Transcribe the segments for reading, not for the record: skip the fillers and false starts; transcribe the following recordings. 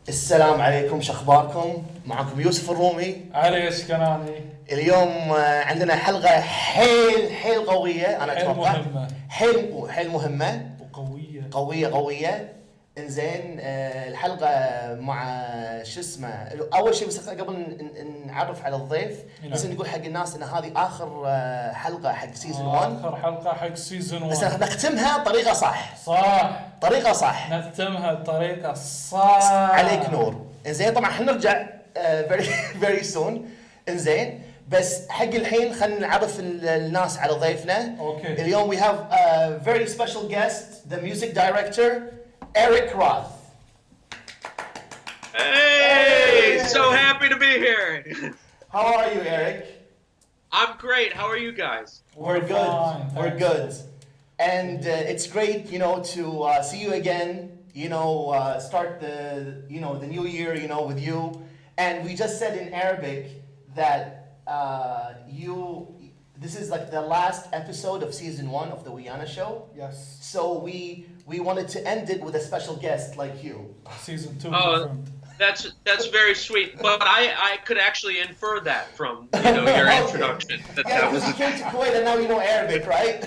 السلام عليكم، شخباركم؟ معكم يوسف الرومي. عليش كناني. اليوم عندنا حلقة حيل قوية. أنا أتوقع مهمة. حيل مهمة وقوية قوية. إنزين الحلقة مع شو اسمه. أول شيء بس قبل نعرف على الضيف بس نقول حق الناس إن هذه آخر حلقة حق سيزون 1. آخر حلقة حق سيزون 1. بس نختمها طريقة صح. طريقة صح. نختمها بطريقة صح. عليك نور. إنزين طبعا حنرجع very soon. إنزين بس حق الحين خلينا نعرف الناس على ضيفنا. أوكي. اليوم we have a very special guest, the music director Eric Roth. Hey, so happy to be here. How are you, Eric? I'm great. How are you guys? We're good. Fine, We're good. And it's great, to see you again. Start the new year, with you. And we just said in Arabic that this is like the last episode of season 1 of the Wiyana Show. Yes. So we wanted to end it with a special guest like you. Season 2 Oh, confirmed. that's very sweet. But I could actually infer that from your introduction. That was... you came to Kuwait and now you know Arabic, right?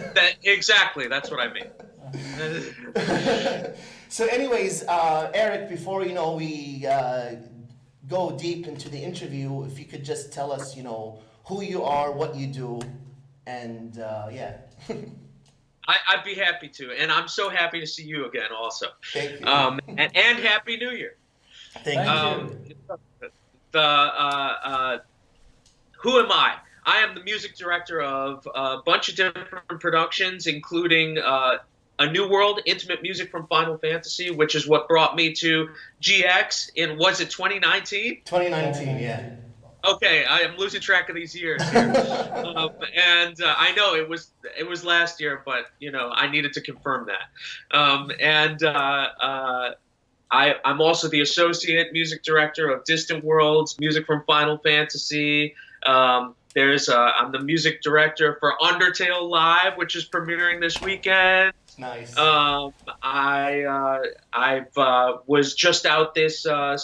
Exactly. That's what I mean. So, anyways, Eric, before we go deep into the interview, if you could just tell us, who you are, what you do, and yeah. I'd be happy to, and I'm so happy to see you again, also. Thank you. And Happy New Year. Thank you. Who am I? I am the music director of a bunch of different productions, including A New World, intimate music from Final Fantasy, which is what brought me to GX in, was it 2019? 2019, yeah. Okay, I am losing track of these years here. And I know it was last year, but I needed to confirm that. I'm also the associate music director of Distant Worlds, music from Final Fantasy. I'm the music director for Undertale Live, which is premiering this weekend. Nice. I was just out this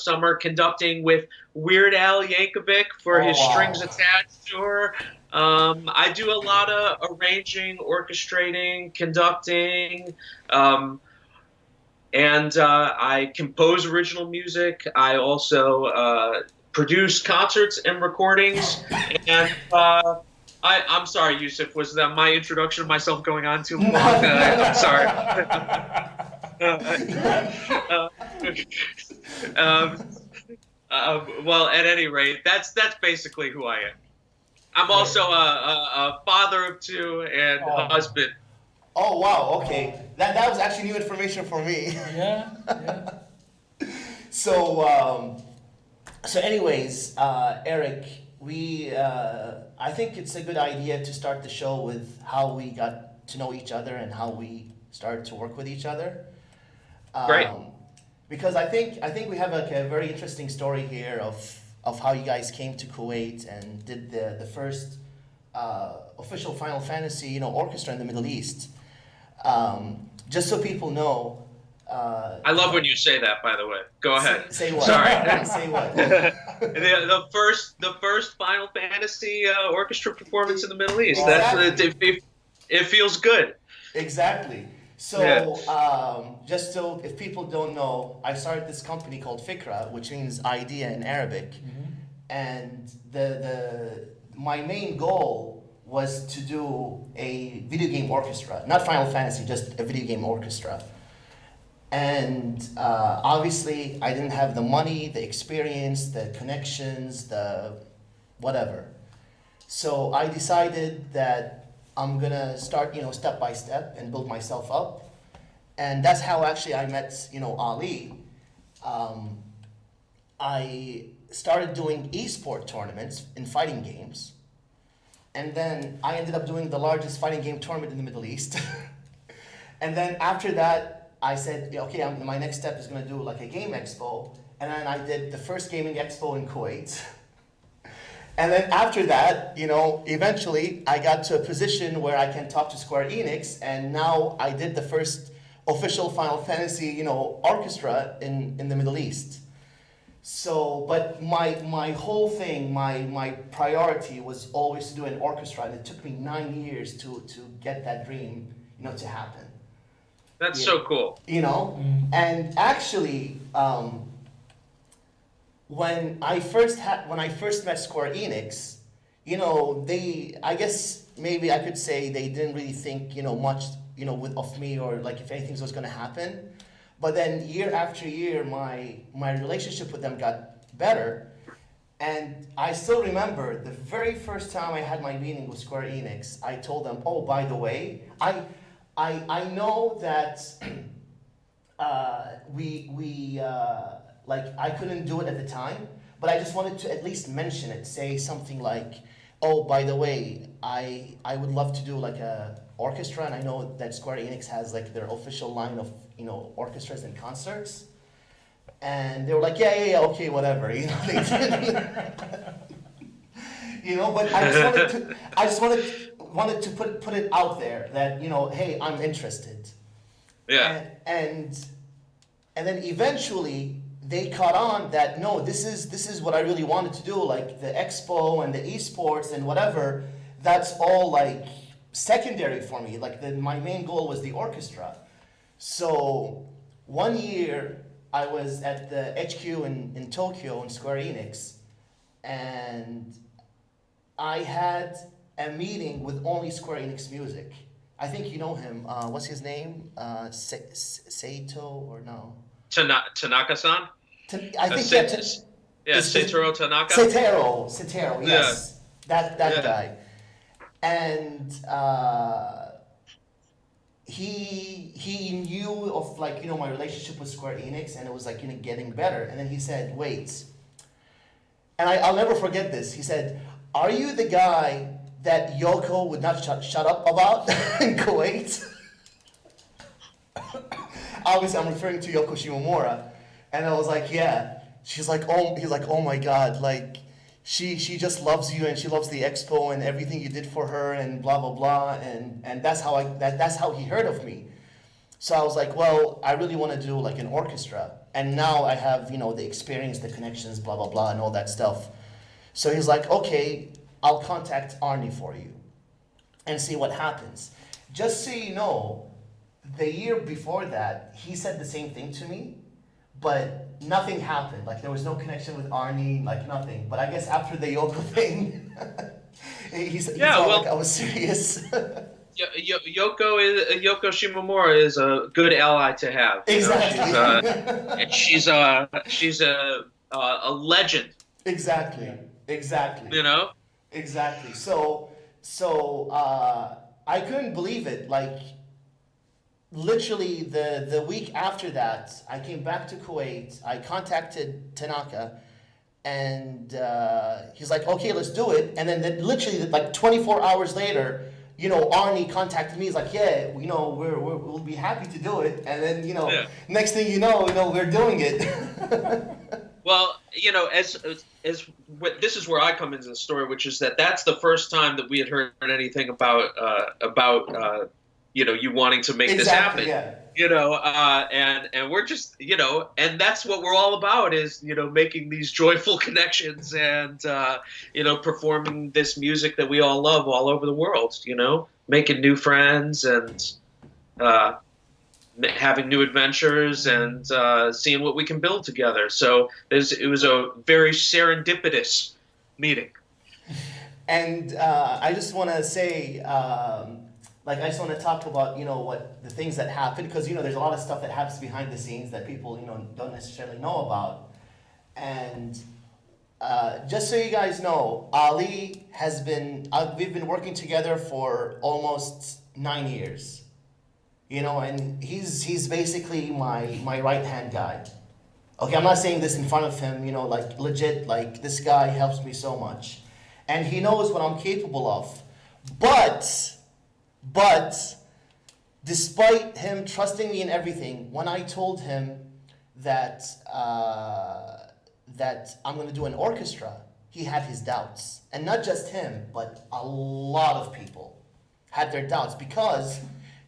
summer conducting with Weird Al Yankovic for his Strings Attached tour. I do a lot of arranging, orchestrating, conducting, and I compose original music. I also produce concerts and recordings, and I'm sorry, Yusuf, was that my introduction of myself going on too long? I'm sorry. Well, at any rate, that's basically who I am. I'm also a father of 2 and a husband. Oh wow, okay. That was actually new information for me. Yeah. So anyways, Eric, I think it's a good idea to start the show with how we got to know each other and how we started to work with each other. Great. Because I think we have like a very interesting story here of how you guys came to Kuwait and did the first official Final Fantasy orchestra in the Middle East. Just so people know. I love when you say that, by the way. Go ahead. Say what? Sorry. Say what? the first Final Fantasy orchestra performance in the Middle East. Exactly. It feels good. Exactly. So just so if people don't know, I started this company called Fikra, which means idea in Arabic, and my main goal was to do a video game orchestra, not Final Fantasy, just a video game orchestra. And obviously, I didn't have the money, the experience, the connections, the whatever. So I decided that I'm gonna start, step by step and build myself up. And that's how actually I met, Ali. I started doing esport tournaments in fighting games. And then I ended up doing the largest fighting game tournament in the Middle East. And then after that, I said, okay, my next step is going to do like a game expo. And then I did the first gaming expo in Kuwait. And then after that, eventually I got to a position where I can talk to Square Enix. And now I did the first official Final Fantasy, orchestra in the Middle East. So, but my whole thing, my priority was always to do an orchestra, and it took me 9 years to get that dream, to happen. That's so cool. And actually, when I first met Square Enix, I guess maybe I could say they didn't really think, much, of me, or like if anything was going to happen. But then year after year, my relationship with them got better. And I still remember the very first time I had my meeting with Square Enix, I told them, oh, by the way, I know that I couldn't do it at the time, but I just wanted to at least mention it, say something like, oh, by the way, I would love to do like a orchestra, and I know that Square Enix has like their official line of orchestras and concerts, and they were like, yeah, okay, whatever, they didn't, but I just wanted to put it out there that hey, I'm interested. Yeah. And then eventually they caught on that no, this is what I really wanted to do, like the expo and the esports and whatever. That's all like secondary for me. Like my main goal was the orchestra. So one year I was at the HQ in Tokyo in Square Enix, and I had a meeting with only Square Enix music. I think you know him. What's his name? Saito or no? Tanaka-san? I think Satoru Tanaka. Satoru, yes. Yeah. That guy. And he knew of my relationship with Square Enix, and it was getting better. And then he said, wait. And I'll never forget this. He said, are you the guy that Yoko would not shut up about in Kuwait? Obviously, I'm referring to Yoko Shimomura. And I was like, yeah. He's like, oh my God, she just loves you, and she loves the expo and everything you did for her, and blah blah blah, and that's how he heard of me. So I was like, well, I really want to do an orchestra, and now I have the experience, the connections, blah blah blah, and all that stuff. So he's like, okay, I'll contact Arnie for you and see what happens. Just so you know, the year before that, he said the same thing to me, but nothing happened. There was no connection with Arnie, nothing. But I guess after the Yoko thing, he thought I was serious. Yoko Shimomura is a good ally to have. Exactly. And she's a legend. Exactly. Exactly. So I couldn't believe it. Literally the week after that, I came back to Kuwait. I contacted Tanaka, and he's like, okay, let's do it. And then literally 24 hours later, Arnie contacted me. He's like, yeah, we'll be happy to do it. And then next thing you know, we're doing it. Well, as this is where I come into the story, which is that's the first time that we had heard anything about you wanting to make this happen. Yeah. And we're just and that's what we're all about, is making these joyful connections, and performing this music that we all love all over the world. Making new friends, and having new adventures, and seeing what we can build together. So it was a very serendipitous meeting. And I just want to say, I just want to talk about, what the things that happen, because, there's a lot of stuff that happens behind the scenes that people, don't necessarily know about. And just so you guys know, Ali has been, we've been working together for almost 9 years. And he's basically my right-hand guy. Okay, I'm not saying this in front of him, legit, this guy helps me so much. And he knows what I'm capable of. But, despite him trusting me in everything, when I told him that I'm going to do an orchestra, he had his doubts. And not just him, but a lot of people had their doubts, because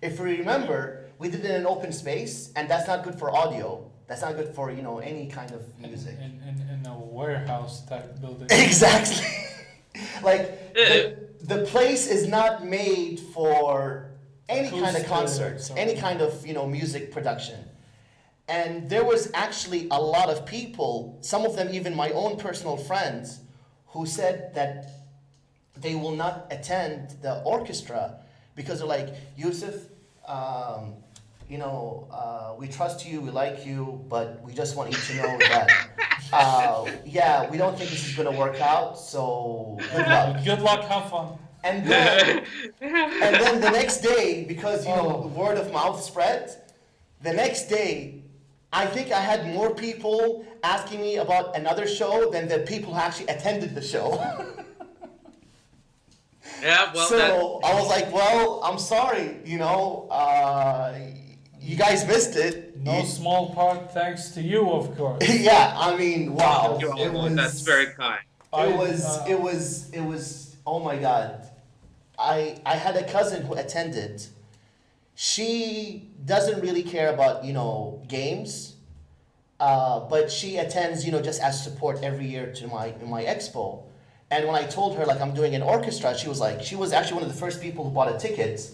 if we remember, we did it in an open space, and that's not good for audio. That's not good for, you know, any kind of music. In a warehouse type building. Exactly. Like the place is not made for any kind of Acoustic concerts, or- any kind of, you know, music production. And there was actually a lot of people, some of them even my own personal friends, who said that they will not attend the orchestra because they're like, Yusuf, you know, we trust you, we like you, but we just want you to know that, yeah, we don't think this is going to work out, so good luck. Good luck, have fun. And then the next day, because, you know, word of mouth spread, the next day, I think I had more people asking me about another show than the people who actually attended the show. Yeah, well, So I was like, well, I'm sorry, you know, you guys missed it. No small part thanks to you, of course. Yeah, I mean, wow. It was, that's very kind. it was, oh my God. I had a cousin who attended. She doesn't really care about, you know, games, but she attends, you know, just as support every year to my expo. And when I told her, like, I'm doing an orchestra, she was actually one of the first people who bought a ticket.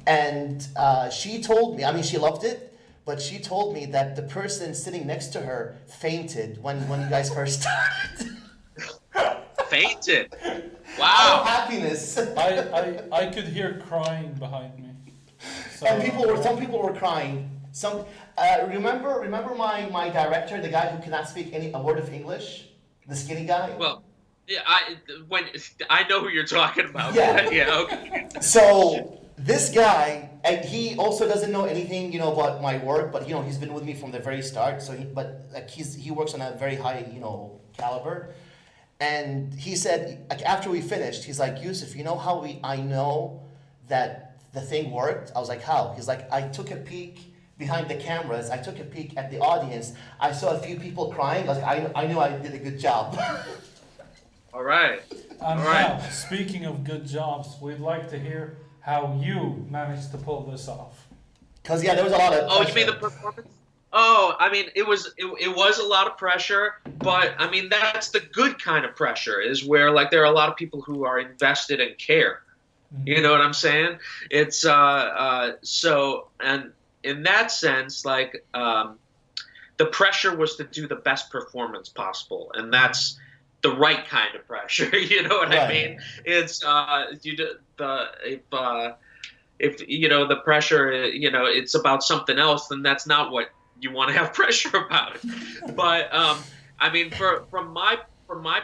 And she told me, I mean, she loved it, but she told me that the person sitting next to her fainted when you guys first started. Fainted. Out of Wow. happiness. I could hear crying behind me. So, And some people were crying. Some remember my director, the guy who cannot speak a word of English, the skinny guy. Well, yeah, I know who you're talking about. Yeah. Yeah. Okay. So this guy, and he also doesn't know anything, you know, about my work, but you know, he's been with me from the very start. So, but like he works on a very high, you know, caliber. And he said, like, after we finished, he's like, Yusuf, you know how I know that the thing worked? I was like, how? He's like, I took a peek behind the cameras. I took a peek at the audience. I saw a few people crying. Like, I knew I did a good job. All right. And All right. now, speaking of good jobs, we'd like to hear how you managed to pull this off. Because, yeah, there was a lot of Oh, you pressure. mean the performance? Oh, I mean, it was a lot of pressure, but I mean that's the good kind of pressure, is where like there are a lot of people who are invested and care. You know what I'm saying? It's so, and in that sense, like the pressure was to do the best performance possible, and that's the right kind of pressure. You know what I Right. mean? It's if you know the pressure, you know, it's about something else, then that's not what you want to have pressure about. But I mean, from my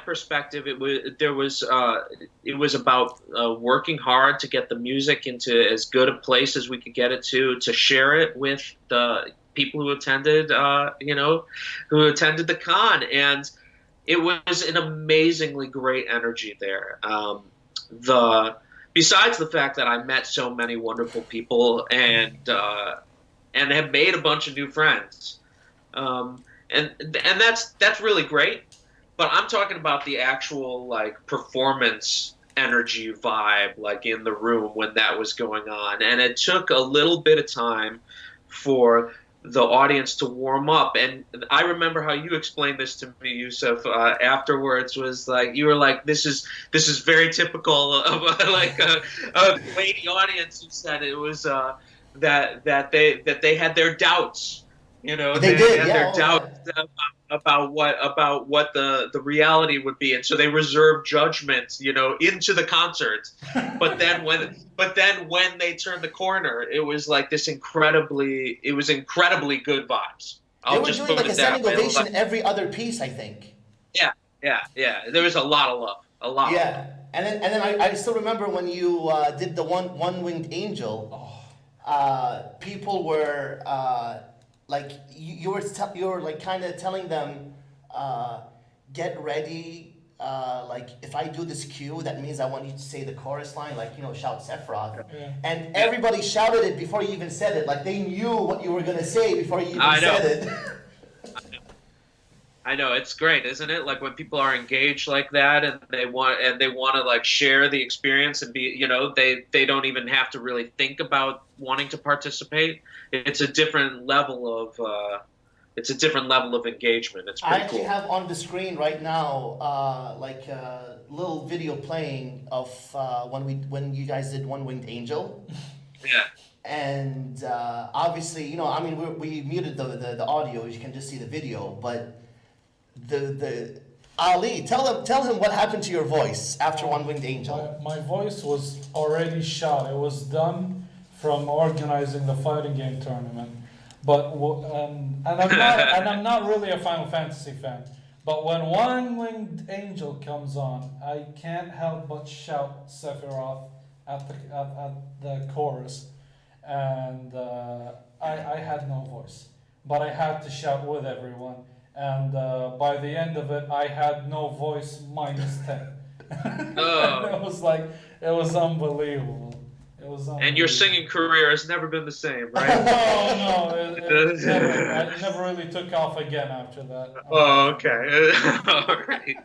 perspective, it was about working hard to get the music into as good a place as we could get it to share it with the people who attended, who attended the con, and it was an amazingly great energy there. Besides the fact that I met so many wonderful people and have made a bunch of new friends, and that's really great. But I'm talking about the actual like performance energy vibe, like in the room when that was going on, and it took a little bit of time for the audience to warm up. And I remember how you explained this to me, Yusuf, afterwards. Was like, you were like, this is very typical of a lady audience. You said it was that they had their doubts. You know, They did, had yeah, their oh, doubts about what the reality would be, and so they reserved judgment, you know, into the concert. But then when they turned the corner, it was like this incredibly good vibes. They I'll were just doing put like a it that standing way. ovation every other piece, I think. Yeah. There was a lot of love, a lot. Yeah, and then I still remember when you did the one-winged angel. People were like you were like kind of telling them, get ready. Like if I do this cue, that means I want you to say the chorus line, like, you know, shout Sephiroth. Yeah. And everybody shouted it before you even said it. Like they knew what you were gonna say before you even said it. I know, it's great, isn't it? Like when people are engaged like that, and they want to like share the experience and be, you know, they don't even have to really think about wanting to participate. It's a different level of it's a different level of engagement. It's I pretty actually cool. have on the screen right now, like a little video playing of when you guys did One Winged Angel, Yeah. and obviously, you know, I mean, we muted the audio. You can just see the video, but the Ali, tell him what happened to your voice after One Winged Angel. My voice was already shot. It was done from organizing the fighting game tournament. But I'm not really a Final Fantasy fan. But when One Winged Angel comes on, I can't help but shout Sephiroth at the chorus, and I had no voice, but I had to shout with everyone. And by the end of it, I had no voice -10. Oh. It was unbelievable. It was unbelievable. And your singing career has never been the same, right? No, it never really took off again after that. Oh, okay. All right.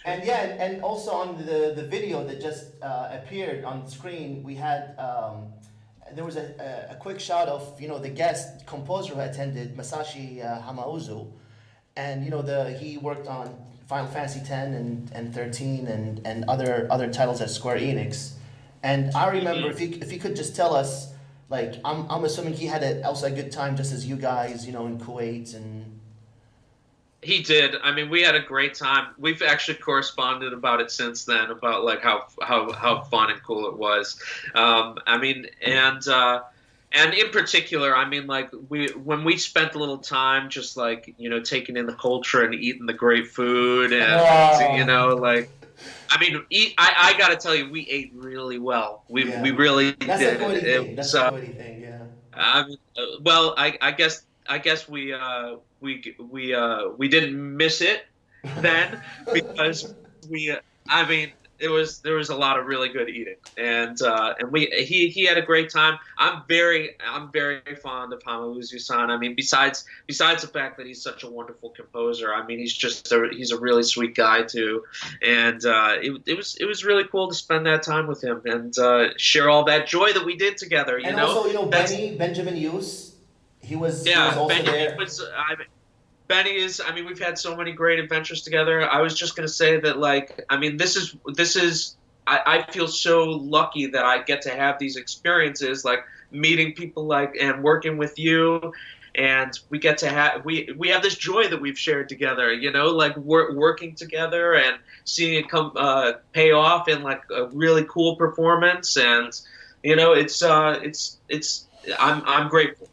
And yeah, and also on the video that just appeared on the screen, we had there was a quick shot of, you know, the guest composer who attended, Masashi Hamauzu, and you know he worked on Final Fantasy X and 13 and other titles at Square Enix. And I remember, if he could just tell us, like, I'm assuming he had also a good time just as you guys, you know, in Kuwait and. He did. I mean, we had a great time. We've actually corresponded about it since then, about like how fun and cool it was. I mean, and in particular, I mean, like when we spent a little time just like, you know, taking in the culture and eating the great food and you know, like. I mean, I got to tell you, we ate really well. We really That's did. A Cody thing. That's a Cody thing, yeah. I mean, well, I guess we didn't miss it then because I mean, there was a lot of really good eating, and he had a great time. I'm very fond of Hamauzu-san. I mean, besides the fact that he's such a wonderful composer, I mean, he's a really sweet guy too, and it was really cool to spend that time with him and share all that joy that we did together. You and know, also, you know, Benjamin Hughes, he was also Benjamin there. Benny is. I mean, we've had so many great adventures together. I was just gonna say that, like, I mean, this is. I feel so lucky that I get to have these experiences, like meeting people, like, and working with you, and we get to have we have this joy that we've shared together. You know, like working together and seeing it come pay off in like a really cool performance, and you know, it's I'm grateful.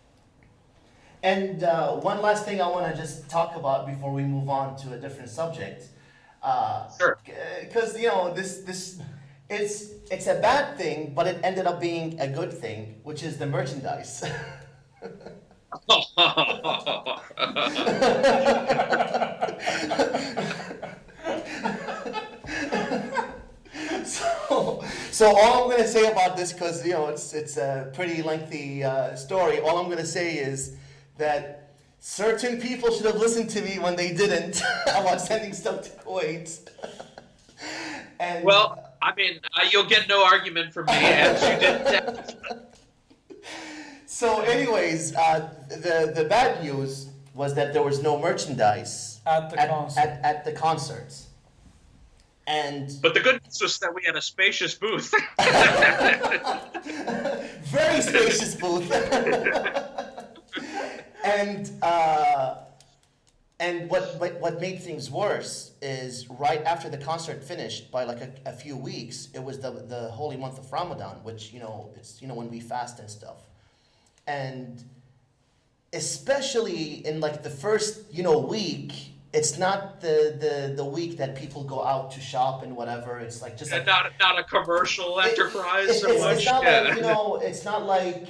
And one last thing I want to just talk about before we move on to a different subject. Sure. Because you know it's a bad thing, but it ended up being a good thing, which is the merchandise. So all I'm gonna say about this, because you know it's a pretty lengthy story. All I'm gonna say is that certain people should have listened to me when they didn't about sending stuff to Kuwait. And well, I mean, you'll get no argument from me as you didn't. So, anyways, the bad news was that there was no merchandise at the concerts. But the good news was that we had a spacious booth. Very spacious booth. And what made things worse is right after the concert finished, by like a few weeks, it was the holy month of Ramadan, which, you know, it's, you know, when we fast and stuff. And especially in like the first, you know, week, it's not the week that people go out to shop and whatever. It's like just like not a commercial enterprise so much. It's not like, you know, it's not like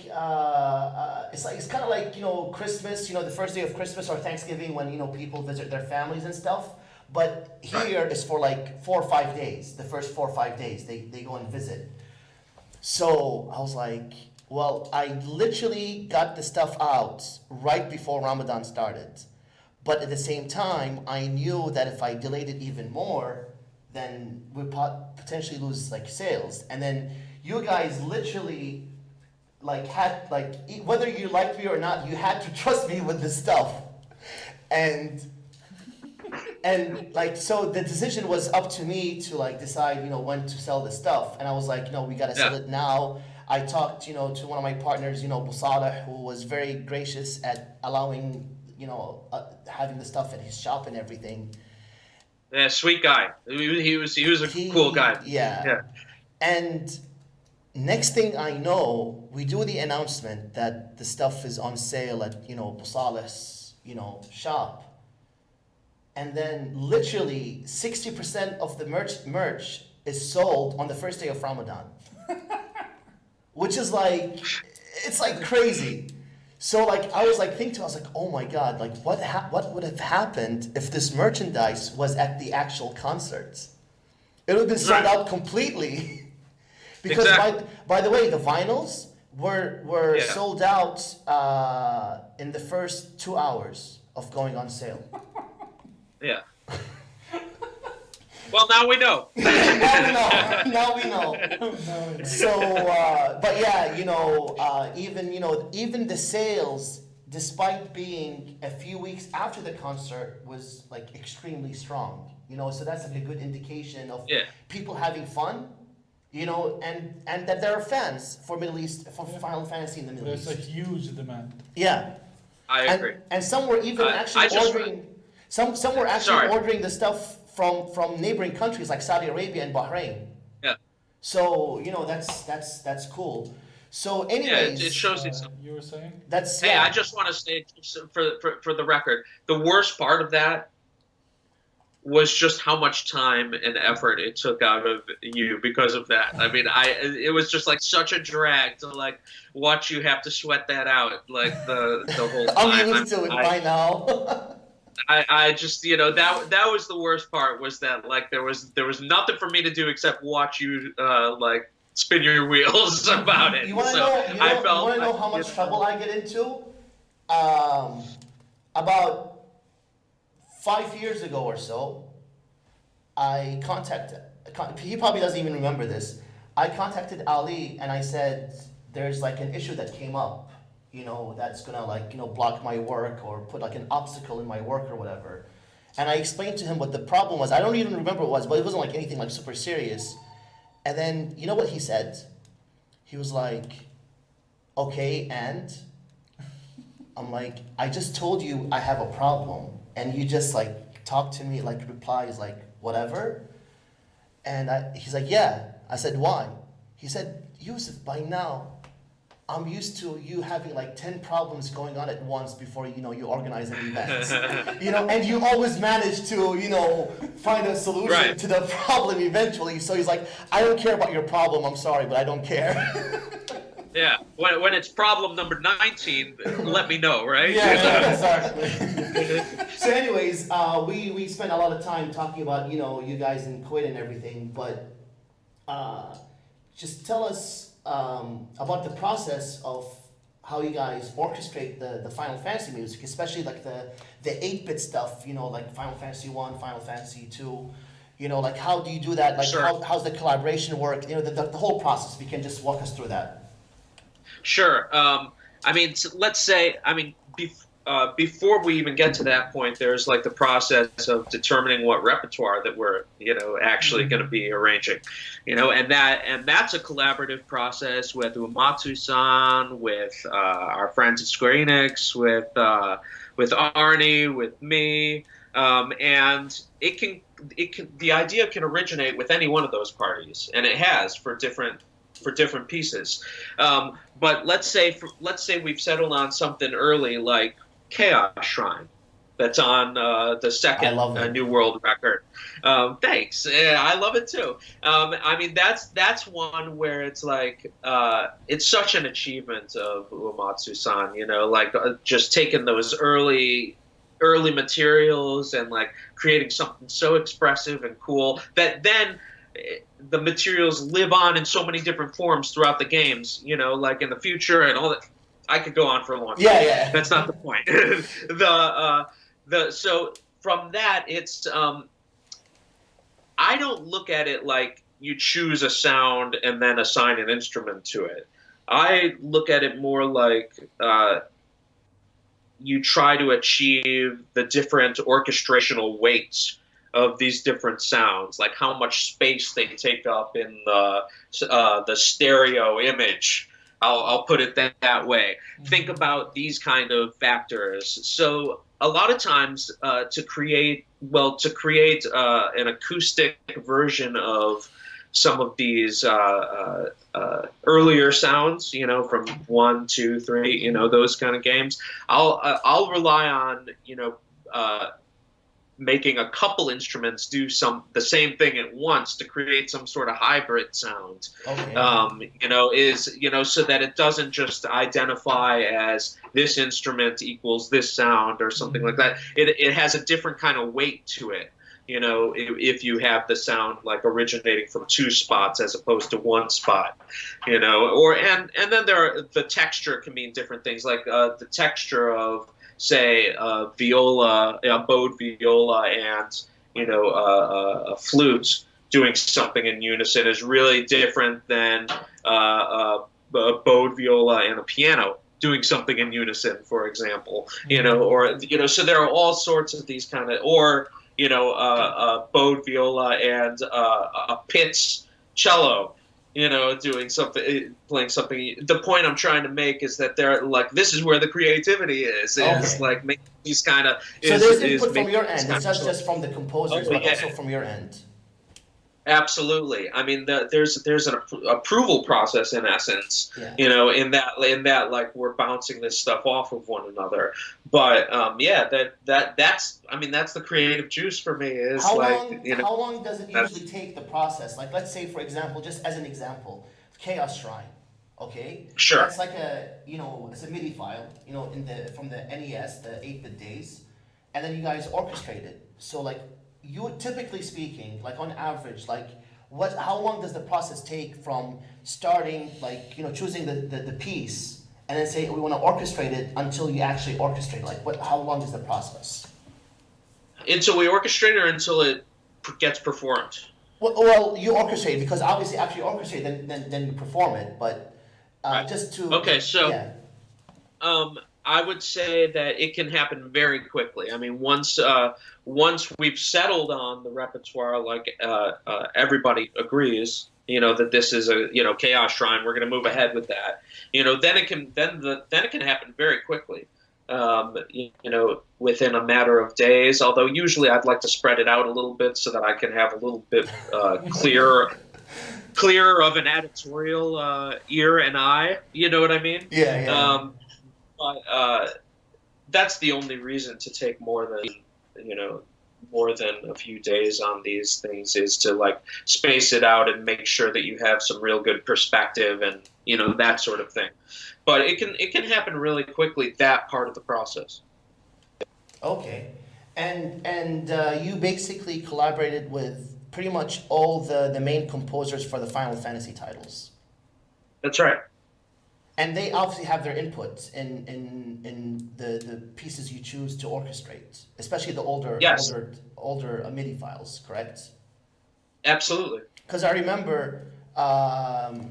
it's kind of like, you know, Christmas, you know, the first day of Christmas or Thanksgiving when, you know, people visit their families and stuff. But here is for like 4 or 5 days. The first 4 or 5 days they go and visit. So I was like, well, I literally got the stuff out right before Ramadan started. But at the same time, I knew that if I delayed it even more, then we'd potentially lose like sales. And then you guys literally whether you liked me or not, you had to trust me with this stuff, and like so the decision was up to me to like decide when to sell the stuff, and I was like we gotta sell it now. I talked to one of my partners, Saleh, who was very gracious at allowing having the stuff at his shop and everything. Yeah, sweet guy. He was a cool guy. Yeah. And next thing I know, we do the announcement that the stuff is on sale at Saleh's shop. And then literally 60% of the merch is sold on the first day of Ramadan. Which is it's like crazy. So I was thinking, I was like, oh my God, what would have happened if this merchandise was at the actual concerts? It would have been sold out completely. Because by the way, the vinyls were sold out in the first 2 hours of going on sale. Yeah. Well, now we know. Now we know. So, but yeah, even the sales, despite being a few weeks after the concert, was extremely strong. So that's a good indication of people having fun. And that there are fans for Final Fantasy in the Middle East. There's a huge demand. Yeah. I agree. And some were even actually ordering. Some were actually ordering the stuff from neighboring countries like Saudi Arabia and Bahrain. Yeah. So that's cool. So anyways, it shows you were saying? Hey, I just want to say for the record, the worst part of that was just how much time and effort it took out of you because of that. I mean, it was just such a drag to watch you have to sweat that out the whole time. I'm used to it by now. I just that was the worst part, was that there was nothing for me to do except watch you spin your wheels about it. You want to know how much trouble I get into? About 5 years ago or so, I contacted. He probably doesn't even remember this. I contacted Ali and I said, "There's an issue that came up. That's gonna block my work or put an obstacle in my work or whatever." And I explained to him what the problem was. I don't even remember what it was, but it wasn't anything super serious. And then you know what he said? He was like, "Okay, and?" I'm like, "I just told you I have a problem, and you just talk to me replies whatever." And he's like, "Yeah." I said, "Why?" He said, "Yusuf, by now I'm used to you having 10 problems going on at once before you organize an event. And you always manage to find a solution to the problem eventually." So he's like, "I don't care about your problem. I'm sorry, but I don't care." Yeah, when it's problem number 19, let me know, right? Yeah, exactly. So anyways, we spent a lot of time talking about you guys in Kuwait and everything, but just tell us about the process of how you guys orchestrate the Final Fantasy music, especially the 8-bit stuff, Final Fantasy 1, Final Fantasy 2, how do you do that? How's the collaboration work? The whole process. If you can just walk us through that. Sure. Let's say, before we even get to that point, there's the process of determining what repertoire that we're, actually going to be arranging, and that's a collaborative process with Uematsu-san, with our friends at Square Enix, with Arnie, with me, and the idea can originate with any one of those parties, and it has for different pieces. But let's say we've settled on something early like Chaos Shrine, that's on the second New World record. Thanks. Yeah, I love it too. That's one where it's it's such an achievement of Uematsu-san, just taking those early materials and creating something so expressive and cool that then the materials live on in so many different forms throughout the games, in the future and all that. I could go on for a long time. Yeah. That's not the point. So from that, it's I don't look at it like you choose a sound and then assign an instrument to it. I look at it more like you try to achieve the different orchestrational weights of these different sounds, like how much space they take up in the stereo image. I'll put it that way. Think about these kind of factors. So a lot of times to create an acoustic version of some of these earlier sounds, from 1, 2, 3, those kind of games. I'll rely on making a couple instruments do the same thing at once to create some sort of hybrid sound. Okay. So that it doesn't just identify as this instrument equals this sound or something like that. It has a different kind of weight to it. If you have the sound like originating from two spots as opposed to one spot, and then the texture can mean different things, like the texture of, say, viola, a bowed viola, and a flute doing something in unison is really different than a bowed viola and a piano doing something in unison, for example. So there are all sorts of these kind of, or a bowed viola and a Pitts cello, doing something, playing something. The point I'm trying to make is that they're like, this is where the creativity is. It's like making these kind of. So there's input from your end. It's not just from the composers, but yeah. also from your end. Absolutely. I mean, there's an approval process in essence, Yeah. in that like we're bouncing this stuff off of one another. But that's the creative juice for me. Is How like long? How long does it usually take the process? Like, let's say, for example, just as an example, Chaos Shrine. Okay. Sure. That's like it's a MIDI file. From the NES, the 8-bit days, and then you guys orchestrate it. So like, you typically speaking, like on average, like how long does the process take from starting, like, choosing the piece and then say we want to orchestrate it until you actually orchestrate? Like, how long is the process? Until we orchestrate, or until it gets performed? Well, you orchestrate, because obviously after you orchestrate, then you perform it. But Right. just to Okay, so yeah. I would say that it can happen very quickly. I mean, once we've settled on the repertoire, like everybody agrees, that this is a Chaos Shrine, we're going to move ahead with that. Then it can happen very quickly. Within a matter of days. Although usually I'd like to spread it out a little bit so that I can have a little bit clearer of an editorial ear and eye. You know what I mean? Yeah. But that's the only reason to take more than a few days on these things, is to like space it out and make sure that you have some real good perspective and that sort of thing. But it can happen really quickly, that part of the process. Okay. And you basically collaborated with pretty much all the main composers for the Final Fantasy titles. That's right. And they obviously have their input in the pieces you choose to orchestrate, especially the older MIDI files, correct? Absolutely. Because I remember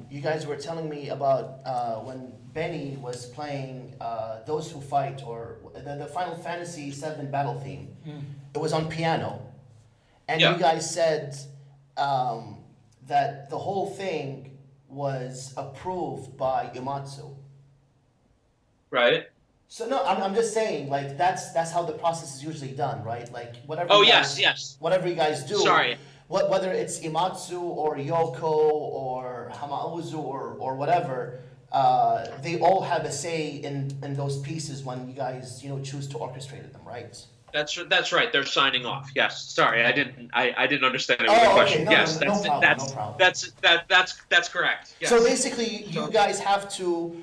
you guys were telling me about when Benny was playing Those Who Fight, or the Final Fantasy VII battle theme. It was on piano. And you guys said that the whole thing was approved by Uematsu. Right. So no, I'm just saying, like, that's how the process is usually done, right? Like, whatever. Oh, yes. Whatever you guys do. Sorry. Whether it's Uematsu or Yoko or Hamauzu or whatever, they all have a say in those pieces when you guys choose to orchestrate them, right? That's right. They're signing off. Yes. Sorry, I didn't understand the question. Okay. Yes, no problem. That's correct. Yes. So basically, you guys have to,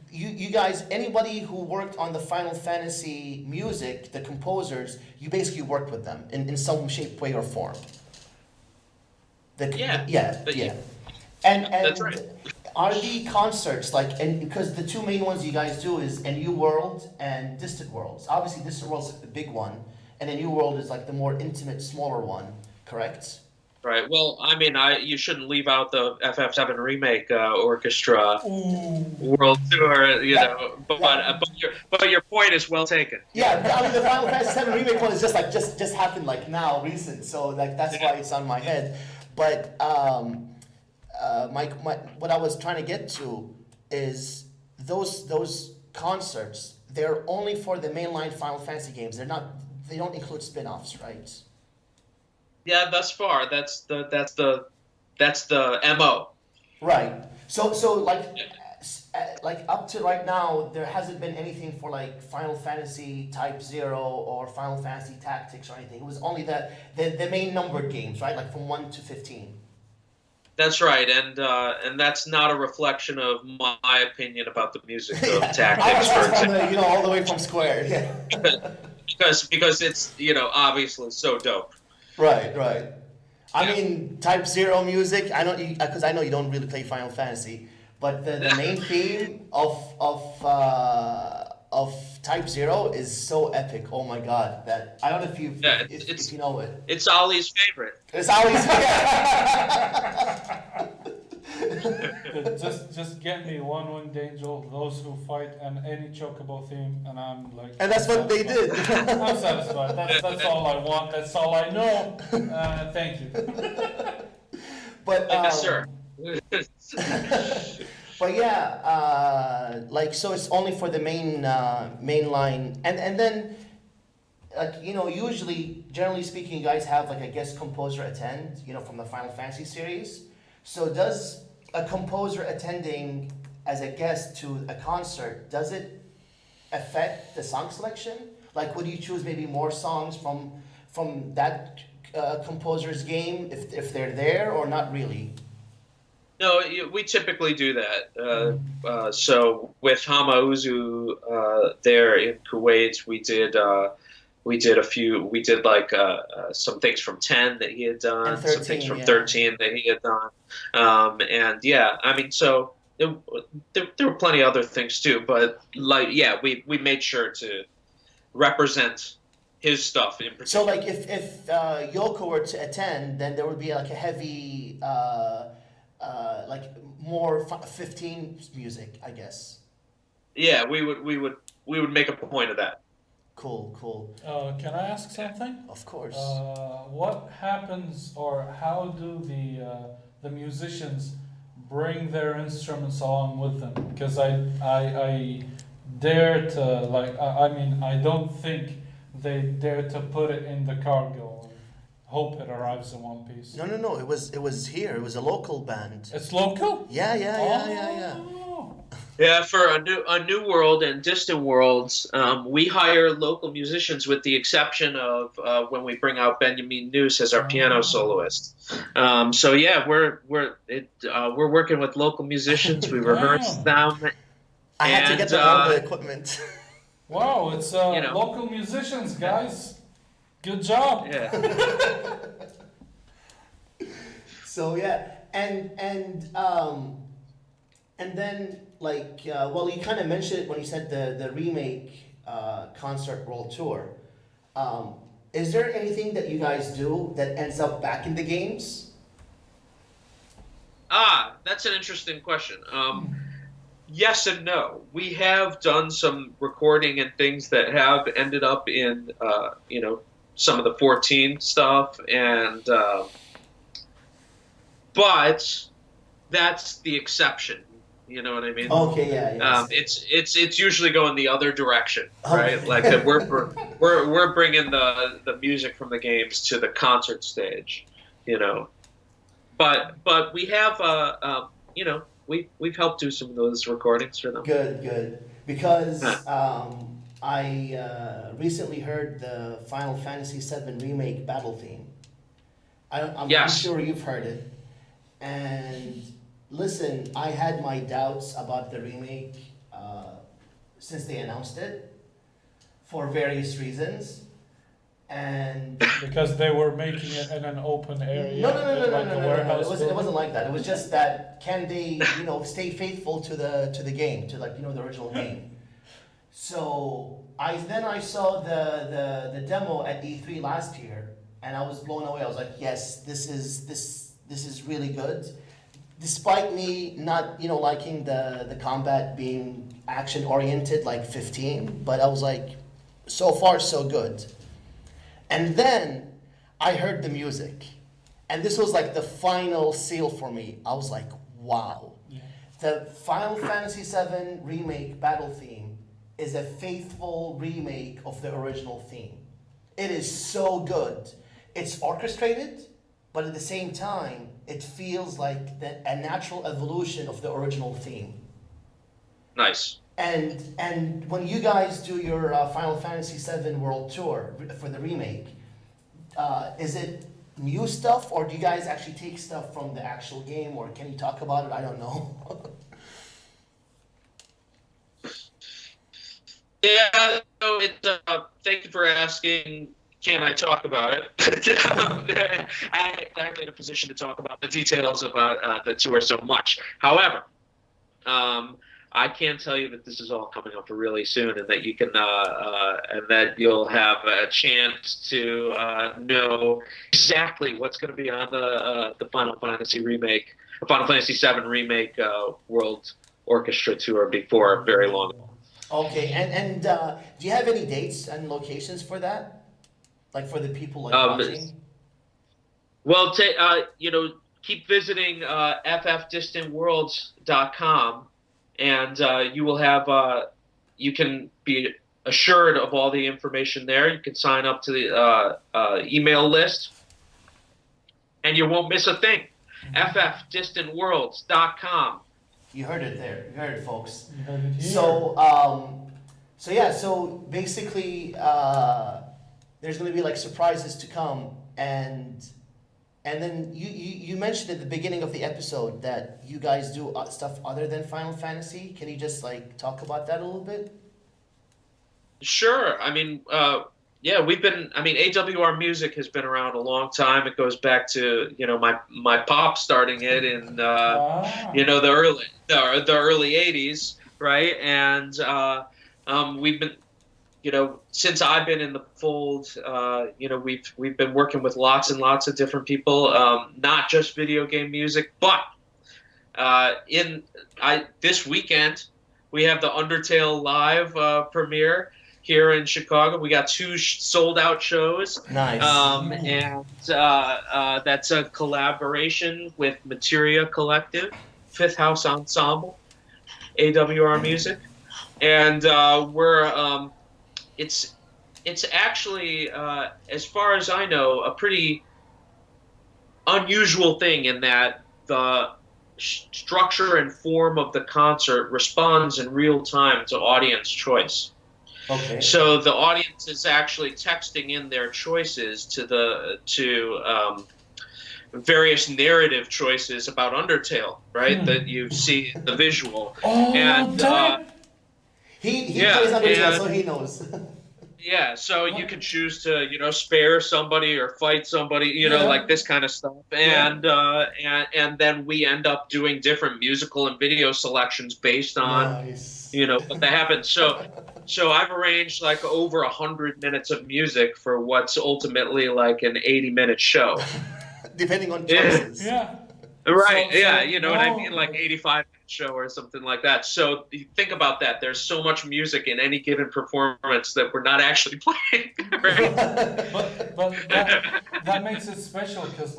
you guys, anybody who worked on the Final Fantasy music, the composers, you basically worked with them in some shape, way, or form. Yeah. And that's right. Are the concerts because the two main ones you guys do is A New World and Distant Worlds. Obviously, Distant World's the big one, and A New World is like the more intimate, smaller one, correct? Right. Well, I mean, you shouldn't leave out the FF7 remake orchestra Ooh. world tour, That- but your point is well taken. Yeah, I mean the Final Fantasy VII remake one is just like just happened like now, recent. So like that's why it's on my head. But what I was trying to get to is those concerts. They're only for the mainline Final Fantasy games. They don't include spin-offs, right? Yeah, thus far, that's the MO. Right. So like up to right now, there hasn't been anything for like Final Fantasy Type 0 or Final Fantasy Tactics or anything. It was only the main numbered games, right? Like from 1 to 15. That's right, and that's not a reflection of my opinion about the music of I Tactics, was for from example, all the way from Square. Yeah. because it's obviously so dope. Right. I Yeah. mean, Type 0 music. I know because I know you don't really play Final Fantasy, but the main theme of Type 0 is so epic. Oh my God! That I don't know if you know it. It's Ollie's favorite. It's always Just get me one winged angel, those who fight, and any chocobo theme, and I'm like. and that's what they did. I'm satisfied. That's all I want. That's all I know. Thank you. But Yes, sir. but yeah, like so it's only for the main line, and then like usually, generally speaking, you guys have like a guest composer attend, from the Final Fantasy series. So does a composer attending as a guest to a concert, does it affect the song selection? Like, would you choose maybe more songs from that composer's game if they're there, or not really? No, we typically do that. So with Hamauzu there in Kuwait, we did like some things from 10 that he had done, And 13, some things from yeah. 13 that he had done. And yeah, I mean, so there were plenty of other things too, but like, yeah, we made sure to represent his stuff in particular. So like if Yoko were to attend, then there would be like a heavy like more 15 music, I guess. Yeah, we would make a point of that. Cool. Can I ask something? Of course. What happens, or how do the musicians bring their instruments along with them? Because I dare to I mean I don't think they dare to put it in the cargo and hope it arrives in one piece. No. It was here. It was a local band. It's local? Yeah. Oh. Yeah, for a new world and distant worlds, we hire local musicians, with the exception of when we bring out Benjamin News as our piano soloist. So yeah, we're working with local musicians. We rehearse them. I had to get them all the equipment. Wow, it's local musicians, guys. Good job. Yeah. So yeah, and then like well, you kind of mentioned it when you said the remake concert world tour. Is there anything that you guys do that ends up back in the games? That's an interesting question. Yes and no. We have done some recording and things that have ended up in some of the 14 stuff, and but that's the exception. You know what I mean? Okay, yeah. It's usually going the other direction, right? Okay. Like that we're bringing the music from the games to the concert stage, But we have we've helped do some of those recordings for them. Good. Because I recently heard the Final Fantasy VII remake battle theme. I'm Yes. sure you've heard it. And listen, I had my doubts about the remake since they announced it for various reasons. And Because they were making it in an open area. no, like the warehouse it building. wasn't like that. It was just that can they, stay faithful to the game, to the original game. So I saw the demo at E3 last year, and I was blown away. I was like, yes, this is really good. Despite me not, liking the combat being action oriented like 15, but I was like, so far so good. And then I heard the music, and this was like the final seal for me. I was like, wow. Yeah. The Final Fantasy VII Remake battle theme is a faithful remake of the original theme. It is so good. It's orchestrated, but at the same time, it feels like a natural evolution of the original theme. Nice. And when you guys do your Final Fantasy VII World Tour for the remake, is it new stuff, or do you guys actually take stuff from the actual game, or can you talk about it? I don't know. Yeah, so thank you for asking. Can I talk about it? I'm not exactly in a position to talk about the details about the tour so much. However, I can tell you that this is all coming up really soon, and that you can, and that you'll have a chance to know exactly what's going to be on the Final Fantasy VII remake World Orchestra tour before very long. Okay, and do you have any dates and locations for that? Like for the people watching? Well, keep visiting ffdistantworlds.com, and you will have you can be assured of all the information there. You can sign up to the email list, and you won't miss a thing. ffdistantworlds.com. You heard it there. You heard it, folks. You heard it here. So basically, there's going to be like surprises to come, and then you mentioned at the beginning of the episode that you guys do stuff other than Final Fantasy. Can you just like talk about that a little bit? Sure. I mean, AWR music has been around a long time. It goes back to, my pop starting it in, the early 80s, right? And we've been, since I've been in the fold, we've been working with lots and lots of different people, not just video game music, but this weekend we have the Undertale live premiere here in Chicago. We got 2 sold-out shows. Nice. And that's a collaboration with Materia Collective, Fifth House Ensemble, AWR Music, and it's actually, as far as I know, a pretty unusual thing in that the structure and form of the concert responds in real time to audience choice. Okay. So the audience is actually texting in their choices to various narrative choices about Undertale, right? That you see in the visual. Oh, and he plays Undertale, so he knows. Yeah, so you can choose to, spare somebody or fight somebody, like this kind of stuff, and then we end up doing different musical and video selections based on, what that happens. So I've arranged like over 100 minutes of music for what's ultimately like an 80-minute show, depending on choices. Yeah. Right. What I mean, like 85-minute show or something like that. So you think about that. There's so much music in any given performance that we're not actually playing. Right? but that makes it special because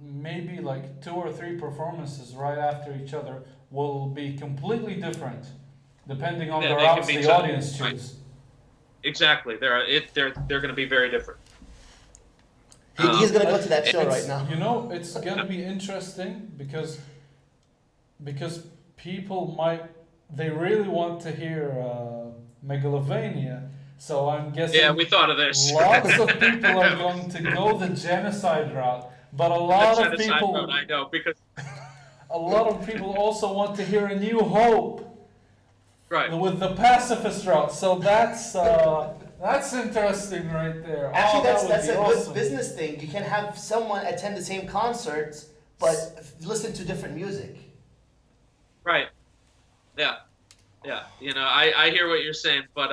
maybe like 2 or 3 performances right after each other will be completely different depending on the routes the audience choose. Right. Exactly. They're going to be very different. He's going to go to that show right now. It's going to be interesting because people they really want to hear Megalovania. So I'm guessing. Yeah, we thought of this. Lots of people are going to go the genocide route, but a lot of people. Route, I know, because a lot of people also want to hear A New Hope. Right. With the pacifist route. So that's interesting right there. Actually, that's a good business thing. You can have someone attend the same concert, but listen to different music. Right. Yeah. I hear what you're saying, but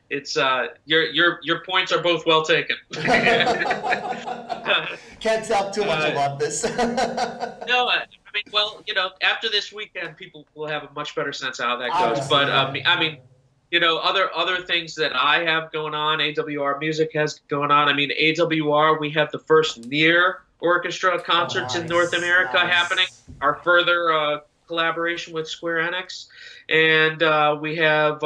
it's your points are both well taken. Can't talk too much about this. No, I mean, well, after this weekend, people will have a much better sense of how that goes. Obviously, But yeah. I mean, other things that I have going on, AWR Music has going on. I mean, AWR, we have the first near orchestra concerts in North America happening. Our further collaboration with Square Enix, and we have,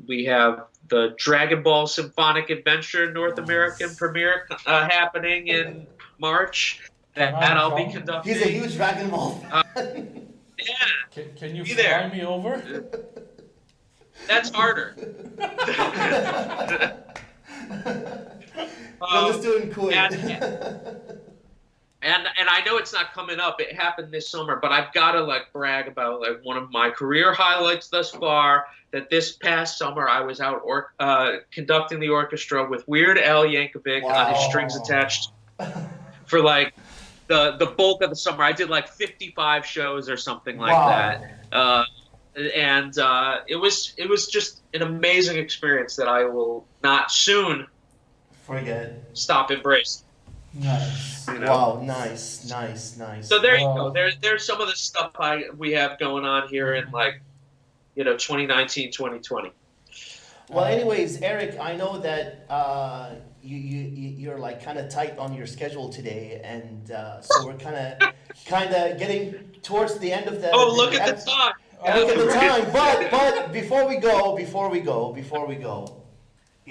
we have the Dragon Ball Symphonic Adventure North American premiere happening in March. That I'll be conducting. He's a huge Dragon Ball fan. Yeah. Can you Be fly there. me over? That's harder. We're just doing cool. And I know it's not coming up. It happened this summer, but I've got to brag about one of my career highlights thus far. That this past summer I was out conducting the orchestra with Weird Al Yankovic on his Strings Attached for the bulk of the summer. I did 55 shows or something like that. And it was just an amazing experience that I will not soon stop embracing. Nice. Wow, nice. So there you go. There's some of the stuff we have going on here in 2019, 2020. Well, anyways, Eric, I know that you're kind of tight on your schedule today, and so we're kind of getting towards the end of the. Oh, look at the time. Look at the time, but before we go,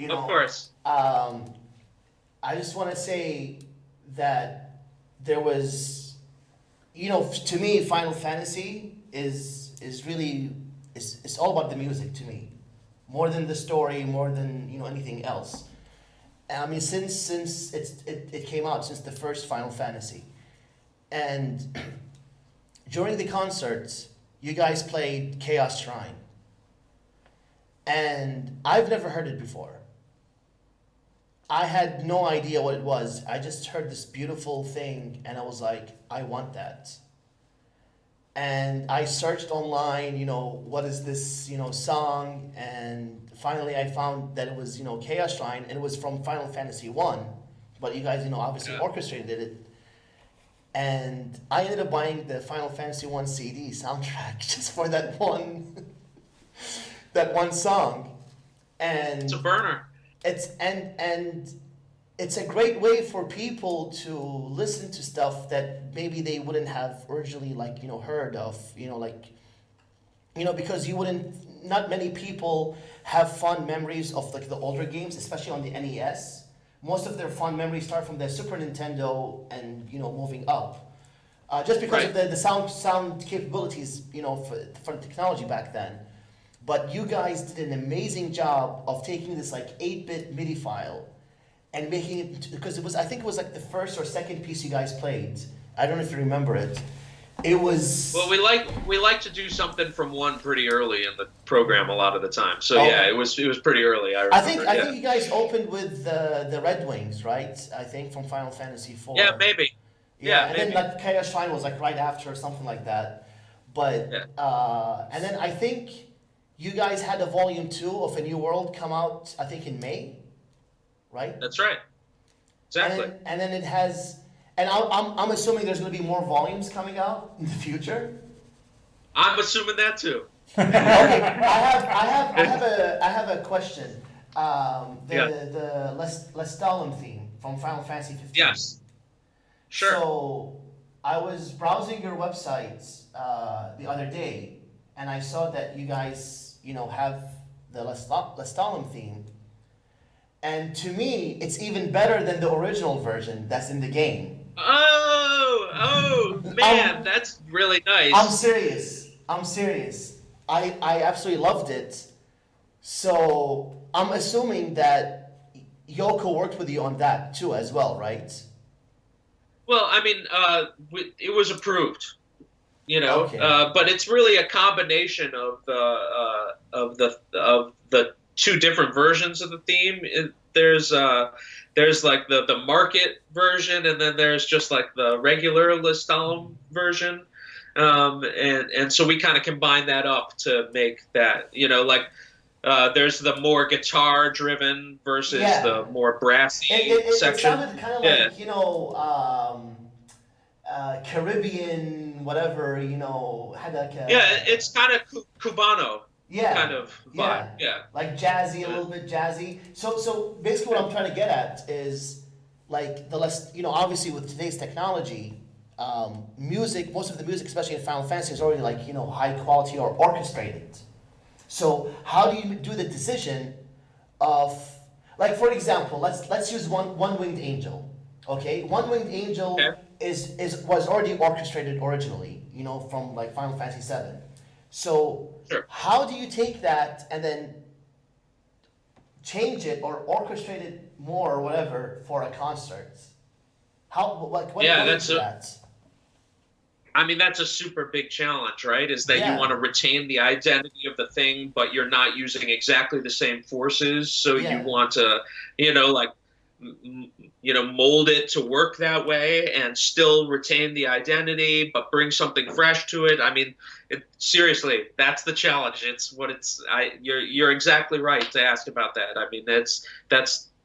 Of course. I just want to say that there was, to me, Final Fantasy is really it's all about the music to me, more than the story, more than anything else. I mean, since it came out, since the first Final Fantasy, and during the concerts, you guys played Chaos Shrine, and I've never heard it before. I had no idea what it was. I just heard this beautiful thing, and I was like, I want that. And I searched online, what is this, song? And finally I found that it was, Chaos Shrine, and it was from Final Fantasy 1. But you guys, obviously orchestrated it. And I ended up buying the Final Fantasy 1 CD soundtrack just for that one song. And it's a burner. It's a great way for people to listen to stuff that maybe they wouldn't have originally heard of, because not many people have fond memories of the older games, especially on the NES. Most of their fond memories start from the Super Nintendo and moving up, just because of the sound capabilities for the technology back then. But you guys did an amazing job of taking this 8-bit MIDI file and making it, because I think it was the first or second piece you guys played. I don't know if you remember it. It was. Well, we like to do something from one pretty early in the program a lot of the time. So yeah, it was pretty early. I think you guys opened with the Red Wings, right? I think from Final Fantasy IV. Yeah, maybe. Yeah, and maybe. then Chaos Shrine was right after or something like that. But and then I think you guys had a volume 2 of A New World come out, I think in May, right? That's right. Exactly. And then it has, and I'm assuming there's going to be more volumes coming out in the future. I'm assuming that too. Okay, I have a question. The Lestalem theme from Final Fantasy 15. Yes. Sure. So I was browsing your websites the other day, and I saw that you guys, have the Lestalem theme. And to me, it's even better than the original version that's in the game. Oh, man, that's really nice. I'm serious. I absolutely loved it. So I'm assuming that Yoko worked with you on that too as well, right? Well, I mean, it was approved, Okay. but it's really a combination of the two different versions of the theme. There's the market version, and then there's just the regular Lestalem version, and so we kind of combine that up to make that, There's the more guitar-driven versus the more brassy section. It sounded kind of like, you know, Caribbean, whatever, you know, had like a... Yeah, it's kind of Cubano kind of vibe. Yeah. Like jazzy, a little bit jazzy. So basically what I'm trying to get at is like the less, you know, obviously with today's technology, music, most of the music, especially in Final Fantasy, is already like, you know, high quality or orchestrated. So how do you do the decision of, like, for example, let's use One-Winged Angel. Okay, One-Winged Angel was already orchestrated originally, you know, from like Final Fantasy VII. So how do you take that and then change it or orchestrate it more or whatever for a concert? How, like, what goes into that? I mean, that's a super big challenge, right? Is that you want to retain the identity of the thing, but you're not using exactly the same forces. So you want to, you know, like, you know, mold it to work that way and still retain the identity, but bring something fresh to it. I mean, seriously, that's the challenge. It's what it's. You're exactly right to ask about that. I mean, that's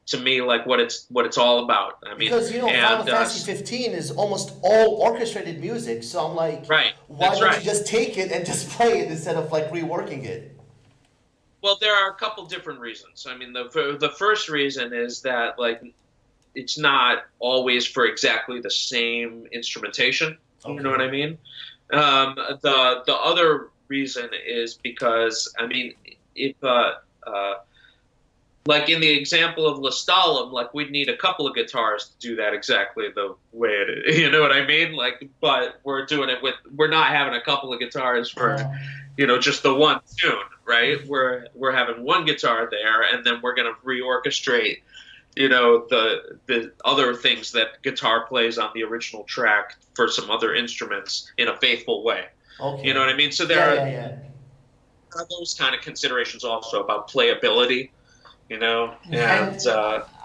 to me like what it's all about. I mean, because you know, Final Fantasy 15 is almost all orchestrated music. So I'm like, why don't you just take it and just play it instead of like reworking it? Well, there are a couple different reasons. I mean, the first reason is that like it's not always for exactly the same instrumentation. Okay. You know what I mean? The other reason is because I mean, if like in the example of Lestalem, like we'd need a couple of guitars to do that exactly the way it is. You know what I mean? Like, but we're doing it with, we're not having a couple of guitars for, you know, just the one tune, right? We're having one guitar there, and then we're gonna reorchestrate, you know, the other things that guitar plays on the original track for some other instruments in a faithful way. Okay. You know what I mean? So there are those kind of considerations also about playability. You know, and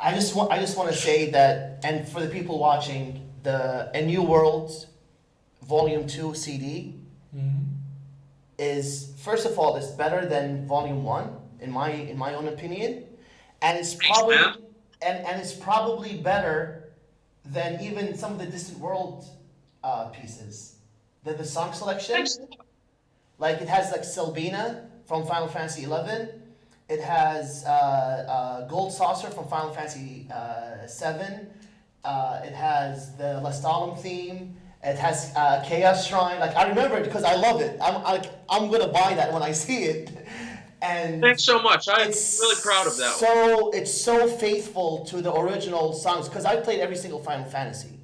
I just want to say that, and for the people watching, A New World Volume 2 CD is, first of all, it's better than Volume 1 in my own opinion, and it's probably and it's probably better than even some of the Distant World pieces. The song selection, like it has like Selbina from Final Fantasy 11. It has Gold Saucer from Final Fantasy VII. It has the Lestalem theme. It has Chaos Shrine. Like I remember it because I love it. I'm gonna buy that when I see it. And thanks so much. I'm really proud of that. So it's so faithful to the original songs because I played every single Final Fantasy,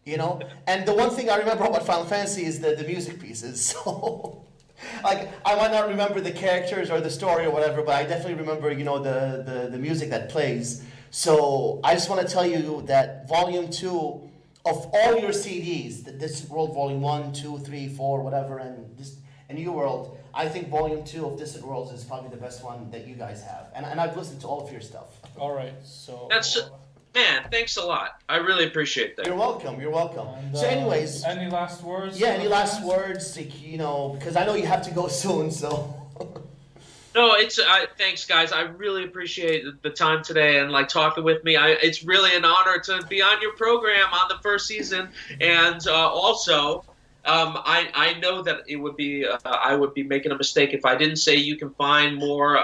you know. And the one thing I remember about Final Fantasy is the music pieces. So. Like I might not remember the characters or the story or whatever, but I definitely remember, you know, the music that plays. So I just want to tell you that Volume 2 of all your CDs, Distant World Volume 1, 2, 3, 4, whatever, and New World, I think Volume 2 of Distant Worlds is probably the best one that you guys have. And I've listened to all of your stuff. All right, so... Man, thanks a lot. I really appreciate that. You're welcome. You're welcome. And, so, anyways, any last words? Yeah, any last words? Like, you know, because I know you have to go soon. So. No, it's thanks, guys. I really appreciate the time today and like talking with me. It's really an honor to be on your program on the first season, and also. I know that it would be I would be making a mistake if I didn't say you can find more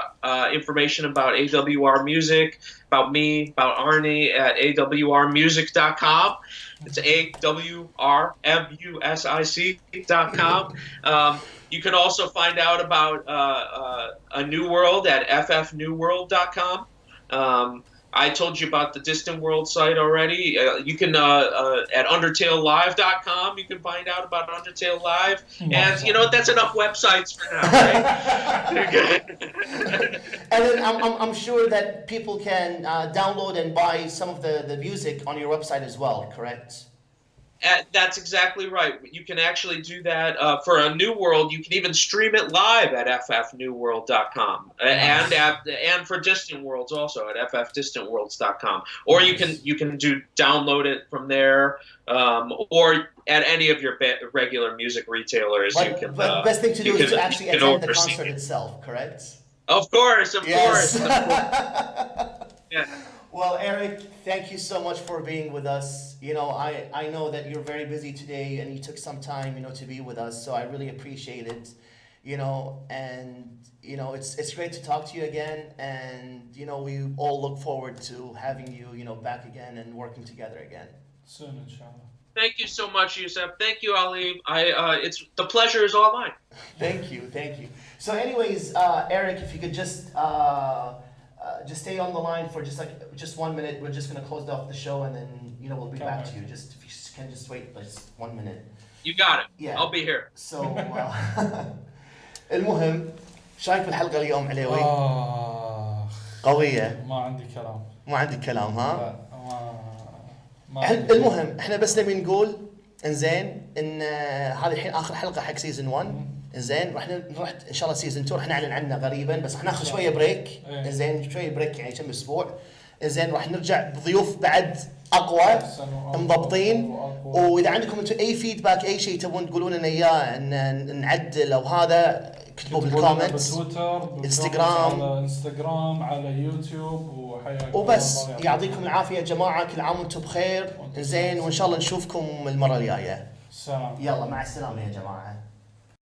information about AWR Music, about me, about Arnie at awrmusic.com. It's awrmusic.com. You can also find out about A New World at ffnewworld.com. I told you about the Distant World site already. You can, at undertalelive.com, you can find out about Undertale Live. And, you know, that's enough websites for now, right? And then I'm sure that people can download and buy some of the music on your website as well, correct? That's exactly right. You can actually do that for A New World. You can even stream it live at ffnewworld.com, and for Distant Worlds also at ffdistantworlds.com. Or you can download it from there, or at any of your regular music retailers. But best thing to do is to actually attend the concert itself, correct? Of course. Yes. Yeah. Well, Eric, thank you so much for being with us. You know, I know that you're very busy today and you took some time, you know, to be with us. So I really appreciate it, you know, and, you know, it's great to talk to you again. And, you know, we all look forward to having you, you know, back again and working together again. Soon, inshallah. Thank you so much, Yusuf. Thank you, Ali. It's the pleasure is all mine. Thank you. So anyways, Eric, if you could just stay on the line for just 1 minute. We're just gonna close off the show and then, you know, we'll be back to you. If you can just wait just 1 minute. You got it. Yeah. I'll be here. So المهم شايف الحلقة اليوم عليوي؟ قوية. ما عندي كلام ها؟ لا ما عندي. المهم احنا بس نبي نقول انزين ان هذه الحين اخر حلقة حق سيزون 1. انزين راح نروح ان شاء الله سيزون 2 راح نعلن عنه قريبا بس راح ناخذ شويه بريك. انزين شويه بريك يعني كم اسبوع. انزين راح نرجع بضيوف بعد اقوى مضبطين. واذا عندكم انتم اي فيدباك اي شيء تبون تقولون لنا اياه ان نعدل او هذا اكتبوا بالكومنتس. انستغرام على يوتيوب وحياكم. وبس يعطيكم العافيه يا جماعه كل عام وانتم بخير. زين وان شاء الله نشوفكم المره الجايه. سلام. يلا مع السلامه يا جماعه.